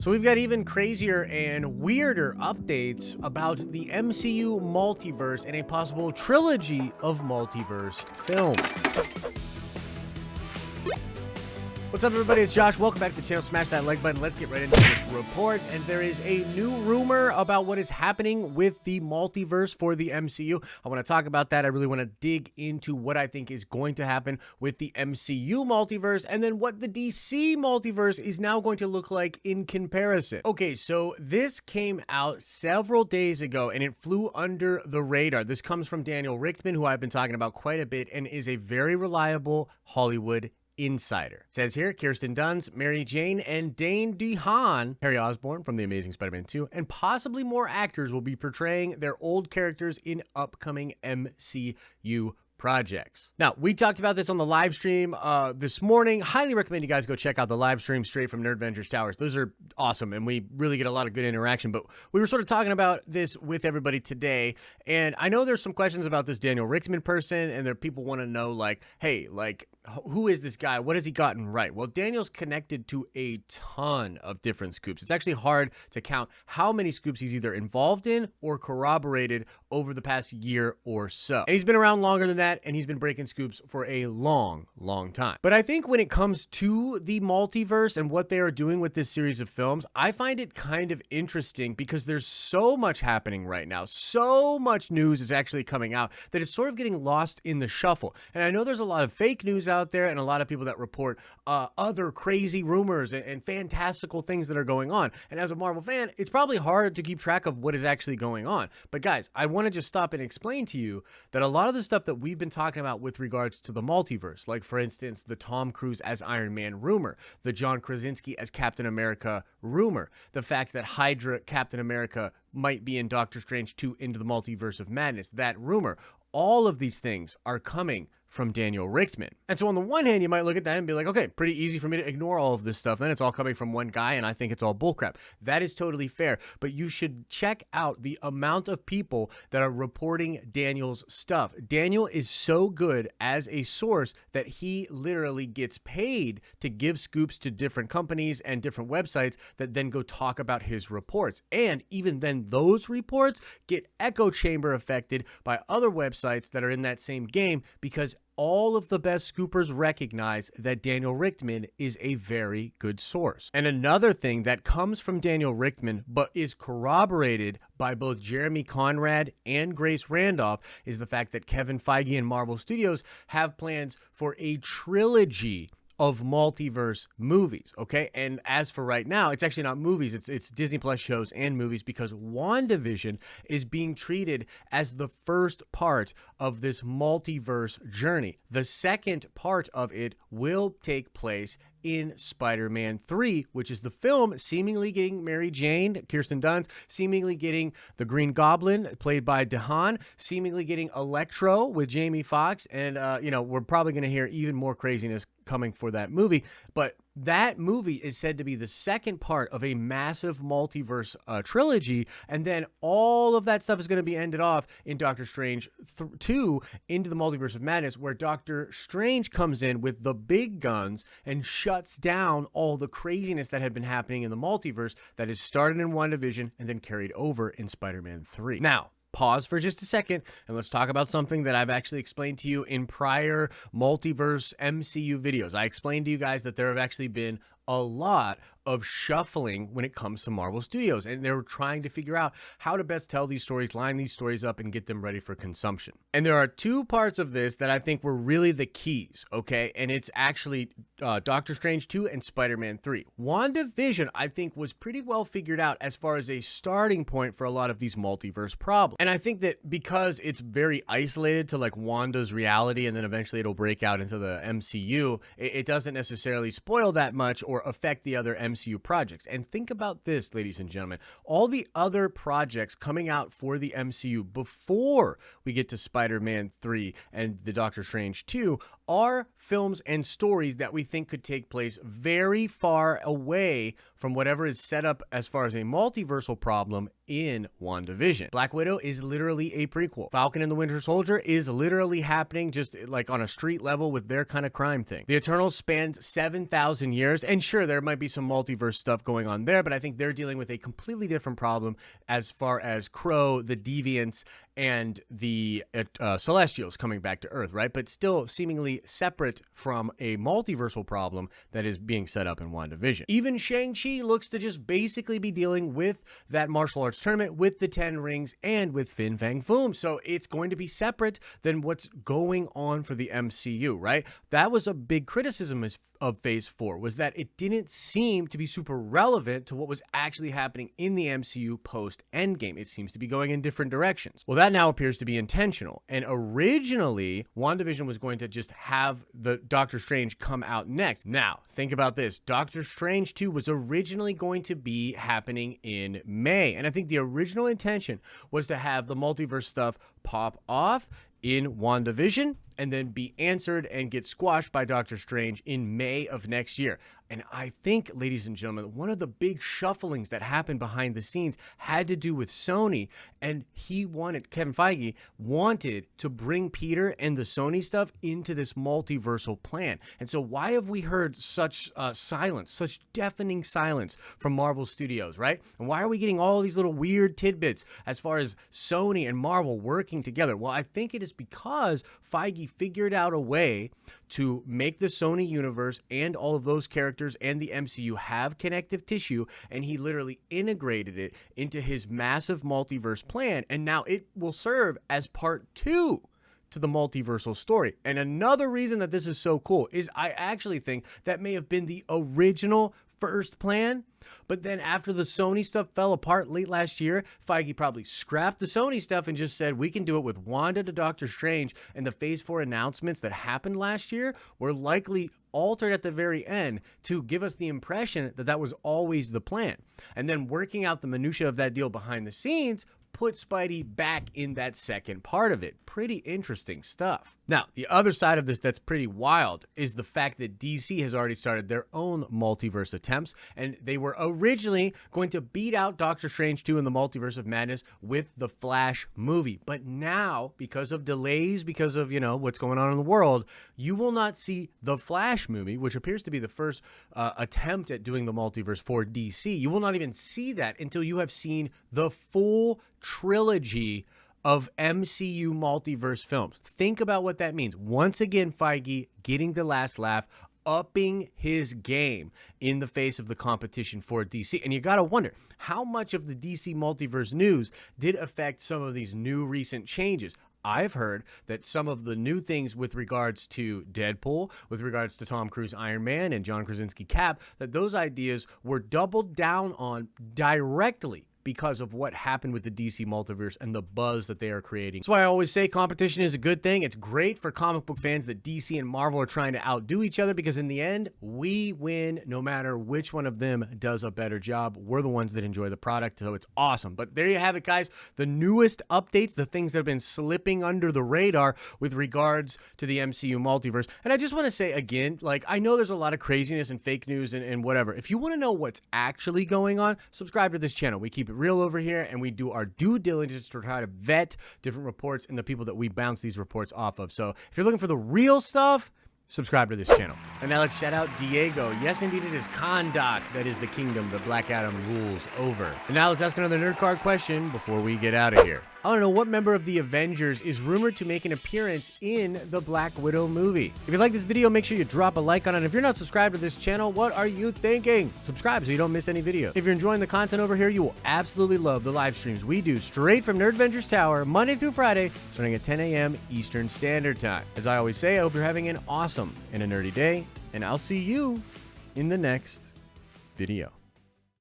So we've got even crazier and weirder updates about the MCU multiverse and a possible trilogy of multiverse films. What's up, everybody? It's Josh. Welcome back to the channel. Smash that like button. Let's get right into this report. And there is a new rumor about what is happening with the multiverse for the MCU. I want to talk about that. I really want to dig into what I think is going to happen with the MCU multiverse and then what the DC multiverse is now going to look like in comparison. Okay, so this came out several days ago and it flew under the radar. This comes from Daniel Richtman, who I've been talking about quite a bit and is a very reliable Hollywood insider. It says here, Kirsten Dunst, Mary Jane, and Dane, Dehaan, Harry Osborn from The Amazing Spider-Man 2, and possibly more actors will be portraying their old characters in upcoming MCU projects. Now, we talked about this on the live stream this morning. Highly recommend you guys go check out the live stream straight from Nerd Ventures Towers. Those are awesome, and we really get a lot of good interaction. But we were sort of talking about this with everybody today, and I know there's some questions about this Daniel Richtman person, and there people want to know, like, hey, like, who is this guy? What has he gotten right? Well, Daniel's connected to a ton of different scoops. It's actually hard to count how many scoops he's either involved in or corroborated over the past year or so. And he's been around longer than that, and he's been breaking scoops for a long time. But I think when it comes to the multiverse and what they are doing with this series of films, I find it kind of interesting because there's so much happening right now. So much news is actually coming out that it's sort of getting lost in the shuffle. And I know there's a lot of fake news out there and a lot of people that report other crazy rumors and fantastical things that are going on. And as a Marvel fan, it's probably hard to keep track of what is actually going on. But guys, I want to just stop and explain to you that a lot of the stuff that we've been talking about with regards to the multiverse, like for instance, the Tom Cruise as Iron Man rumor, the John Krasinski as Captain America rumor, the fact that Hydra Captain America might be in Doctor Strange 2 Into the Multiverse of Madness, that rumor, all of these things are coming from Daniel Richtman. And so on the one hand, you might look at that and be like, okay, pretty easy for me to ignore all of this stuff. Then it's all coming from one guy and I think it's all bullcrap. That is totally fair. But you should check out the amount of people that are reporting Daniel's stuff. Daniel is so good as a source that he literally gets paid to give scoops to different companies and different websites that then go talk about his reports. And even then those reports get echo chamber affected by other websites that are in that same game because all of the best scoopers recognize that Daniel Richtman is a very good source. And another thing that comes from Daniel Richtman, but is corroborated by both Jeremy Conrad and Grace Randolph, is the fact that Kevin Feige and Marvel Studios have plans for a trilogy of multiverse movies, okay? And as for right now, it's actually not movies, it's Disney Plus shows and movies because WandaVision is being treated as the first part of this multiverse journey. The second part of it will take place in Spider-Man 3, which is the film seemingly getting Mary Jane, Kirsten Dunst, seemingly getting the Green Goblin, played by Dehaan, seemingly getting Electro with Jamie Foxx, and, you know, we're probably going to hear even more craziness coming for that movie, but that movie is said to be the second part of a massive multiverse trilogy, and then all of that stuff is going to be ended off in Doctor Strange 2 Into the Multiverse of Madness, where Doctor Strange comes in with the big guns and shuts down all the craziness that had been happening in the multiverse that is started in WandaVision and then carried over in Spider-Man 3. Now, pause for just a second and let's talk about something that I've actually explained to you in prior multiverse MCU videos. I explained to you guys that there have actually been a lot of shuffling when it comes to Marvel Studios, and they're trying to figure out how to best tell these stories, line these stories up, and get them ready for consumption. And there are two parts of this that I think were really the keys, okay? And it's actually Doctor Strange 2 and Spider-Man 3. WandaVision, I think, was pretty well figured out as far as a starting point for a lot of these multiverse problems. And I think that because it's very isolated to like Wanda's reality, and then eventually it'll break out into the MCU, it doesn't necessarily spoil that much or affect the other MCU projects. And think about this, ladies and gentlemen, all the other projects coming out for the MCU before we get to Spider-Man 3 and the Doctor Strange 2 are films and stories that we think could take place very far away from whatever is set up as far as a multiversal problem in WandaVision. Black Widow is literally a prequel. Falcon and the Winter Soldier is literally happening just like on a street level with their kind of crime thing. The Eternals spans 7,000 years, and sure, there might be some multiverse stuff going on there, but I think they're dealing with a completely different problem as far as Crow, the Deviants, and the Celestials coming back to Earth, right? But still seemingly separate from a multiversal problem that is being set up in WandaVision. Even Shang-Chi looks to just basically be dealing with that martial arts tournament with the 10 rings and with Fin Fang Foom. So it's going to be separate than what's going on for the MCU, right? That was a big criticism of Phase 4, was that it didn't seem to be super relevant to what was actually happening in the MCU post-Endgame. It seems to be going in different directions. Well, that now appears to be intentional. And originally, WandaVision was going to just have the Doctor Strange come out next. Now, think about this. Doctor Strange 2 was originally going to be happening in May. And I think the original intention was to have the multiverse stuff pop off in WandaVision and then be answered and get squashed by Doctor Strange in May of next year. And I think, ladies and gentlemen, one of the big shufflings that happened behind the scenes had to do with Sony, and Kevin Feige wanted to bring Peter and the Sony stuff into this multiversal plan. And so why have we heard such silence, such deafening silence from Marvel Studios, right? And why are we getting all these little weird tidbits as far as Sony and Marvel working together? Well, I think it is because Feige figured out a way to make the Sony universe and all of those characters and the MCU have connective tissue, and he literally integrated it into his massive multiverse plan, and now it will serve as part 2 to the multiversal story. And another reason that this is so cool is I actually think that may have been the original first plan, but then after the Sony stuff fell apart late last year, Feige probably scrapped the Sony stuff and just said, we can do it with Wanda to Doctor Strange, and the Phase 4 announcements that happened last year were likely altered at the very end to give us the impression that that was always the plan. And then working out the minutia of that deal behind the scenes put Spidey back in that second part of it. Pretty interesting stuff. Now, the other side of this that's pretty wild is the fact that DC has already started their own multiverse attempts, and they were originally going to beat out Doctor Strange 2 in the Multiverse of Madness with the Flash movie. But now, because of delays, because of, what's going on in the world, you will not see the Flash movie, which appears to be the first attempt at doing the multiverse for DC. You will not even see that until you have seen the full trilogy of MCU multiverse films. Think about what that means. Once again, Feige getting the last laugh, upping his game in the face of the competition for DC. And you got to wonder, how much of the DC multiverse news did affect some of these new recent changes? I've heard that some of the new things with regards to Deadpool, with regards to Tom Cruise Iron Man and John Krasinski Cap, that those ideas were doubled down on directly because of what happened with the DC multiverse and the buzz that they are creating. That's why I always say competition is a good thing. It's great for comic book fans that DC and Marvel are trying to outdo each other, because in the end, we win no matter which one of them does a better job. We're the ones that enjoy the product, so it's awesome. But there you have it, guys. The newest updates, the things that have been slipping under the radar with regards to the MCU multiverse. And I just want to say again, I know there's a lot of craziness and fake news and whatever. If you want to know what's actually going on, subscribe to this channel. We keep it real over here, and we do our due diligence to try to vet different reports and the people that we bounce these reports off of. So if you're looking for the real stuff, subscribe to this channel. And now let's shout out Diego. Yes, indeed, it is Kahndaq that is the kingdom that Black Adam rules over. And now let's ask another nerd card question before we get out of here. I want to know what member of the Avengers is rumored to make an appearance in the Black Widow movie. If you like this video, make sure you drop a like on it. If you're not subscribed to this channel, what are you thinking? Subscribe so you don't miss any video. If you're enjoying the content over here, you will absolutely love the live streams we do straight from Nerd Avengers Tower, Monday through Friday, starting at 10 a.m. Eastern Standard Time. As I always say, I hope you're having an awesome and a nerdy day, and I'll see you in the next video.